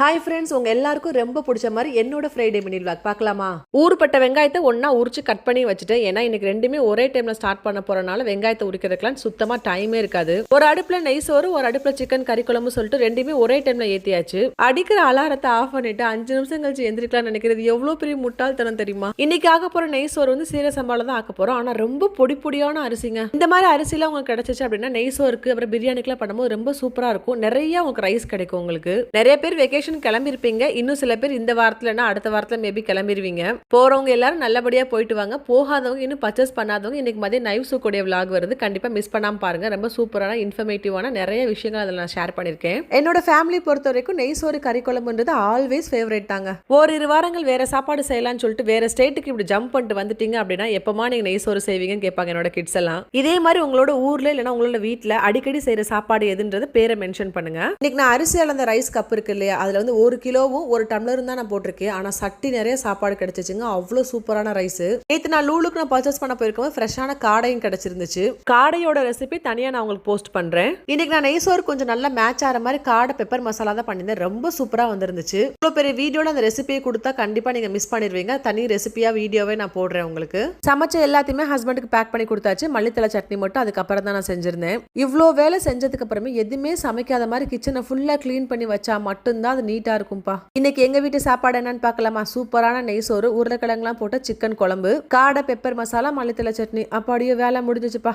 Hi friends, உங்கள் எல்லாருக்கும் ரொம்ப பிடிச்ச மாதிரி என்னோட ஃப்ரைடே மினி விளாக் பார்க்கலாமா? ஊறுப்பட்ட வெங்காயத்தை ஒன்றா உரிச்சு கட் பண்ணி வச்சுட்டு, ஏன்னா இன்னைக்கு ரெண்டுமே ஒரே டைமில் ஸ்டார்ட் பண்ண போகிறனால வெங்காயத்தை உரிக்கிறதுக்குலாம் சுத்தமாக டைமே இருக்காது. ஒரு அடுப்பில் நெய் சோறு, ஒரு அடுப்பில் சிக்கன் கறி குழம்பு சொல்லிட்டு ரெண்டுமே ஒரே டைமில் ஏற்றியாச்சு. அடிக்கிற அலாரத்தை ஆஃப் பண்ணிட்டு 5 நிமிஷம் கழிச்சு எந்திரிக்கலாம்னு நினைக்கிறது எவ்வளோ பெரிய முட்டாள்தனம் தெரியுமா? இன்னைக்கு ஆக போகிற நெய் சோறு வந்து சீரக சம்பாவில் தான் ஆக்க போகிறோம். ஆனால் ரொம்ப பொடி பொடியான அரிசிங்க. இந்த மாதிரி அரிசிலாம் உங்களுக்கு கிடைச்சிச்சு அப்படின்னா நெய் சோறுக்கு அப்புறம் பிரியாணிக்கெலாம் பண்ணும்போது ரொம்ப சூப்பராக இருக்கும். நிறைய உங்களுக்கு ரைஸ் கிடைக்கும். உங்களுக்கு நிறைய பேர் வெக்கேஷன் கிளம்பிருப்பீங்க. இன்னும் சில பேர் இந்த வாரத்துலன்னா அடுத்த வாரத்துல மேபி கிளம்பிடுவீங்க. போறவங்க எல்லாரும் நல்லபடியா போயிட்டு வாங்க. போகாதவங்க இன்னும் பர்ச்சேஸ் பண்ணாதவங்க இன்னைக்கு மதியம் நைவ் சூக்குடைய விளாக் வருது, கண்டிப்பா மிஸ் பண்ணாம பாருங்க. ரொம்ப சூப்பரான இன்ஃபர்மேட்டிவான நிறைய விஷயங்கள் அதில் நான் ஷேர் பண்ணிருக்கேன். என்னோட ஃபேமிலி பொறுத்த வரைக்கும் நெய் சோறு கறி குழம்புன்றது ஆல்வேஸ் ஃபேவரேட் தாங்க. ஓரிரு வாரங்கள் வேற சாப்பாடு செய்யலாம்னு சொல்லிட்டு வேற ஸ்டேட்டுக்கு இப்படி ஜம்ப் பண்ணிட்டு வந்துட்டீங்க அப்படின்னா எப்பமா நீங்க நெய் சோறு செய்வீங்கன்னு கேட்பாங்க என்னோட கிட்ஸ் எல்லாம். இதே மாதிரி உங்களோட ஊர்ல இல்லைன்னா உங்களோட வீட்டுல அடிக்கடி செய்யற சாப்பாடு எதுன்றது பேரை மென்ஷன் பண்ணுங்க. இன்னைக்கு நான் அரிசி அளந்த ரைஸ் கப் இருக்கு இல்லையா, அதுல வந்து 1 கிலோவும் 1 டம்ளரும் தான் நான் போட்டிருக்கேன். ஆனால் சட்டி நிறைய சாப்பாடு கிடைச்சிச்சுங்க. அவ்வளோ சூப்பரான ரைஸ். நேற்று நான் லூலுக்கு நான் பர்ச்சேஸ் பண்ண போயிருக்கோம். ஃப்ரெஷ்ஷான காடையும் கிடைச்சிருந்துச்சு. காடையோட ரெசிபி தனியாக நான் உங்களுக்கு போஸ்ட் பண்ணுறேன். இன்னைக்கு நான் நெய் சோறு கொஞ்சம் நல்லா மேட்ச் ஆகிற மாதிரி காடை பெப்பர் மசாலா தான் பண்ணியிருந்தேன். ரொம்ப சூப்பராக வந்துருந்துச்சு. இவ்வளோ பெரிய வீடியோட அந்த ரெசிபியை கொடுத்தா கண்டிப்பாக நீங்கள் மிஸ் பண்ணிடுவீங்க. தனி ரெசிபியாக வீடியோவே நான் போடுறேன் உங்களுக்கு. சமைச்ச எல்லாத்தையுமே ஹஸ்பண்டுக்கு பேக் பண்ணி கொடுத்தாச்சு. மல்லித்தலை சட்னி மட்டும் அதுக்கப்புறம் தான் நான் செஞ்சிருந்தேன். இவ்வளோ வேலை செஞ்சதுக்கு அப்புறமே எதுவுமே சமைக்காத மாதிரி கிச்சனை ஃபுல்லாக க்ளீன் பண்ணி வச்சா மட்டும்தான் அது நீட்டாக இருக்கும்பா. இன்னைக்கு எங்க வீட்டு சாப்பாடு என்னன்னு பார்க்கலாமா? சூப்பரான நெய் சோறு, உருளைக்கிழங்குலாம் போட்ட சிக்கன் குழம்பு, காடை பெப்பர் மசாலா, மல்லித்தலை சட்னி. அப்படியே வேலை முடிஞ்சிச்சுப்பா.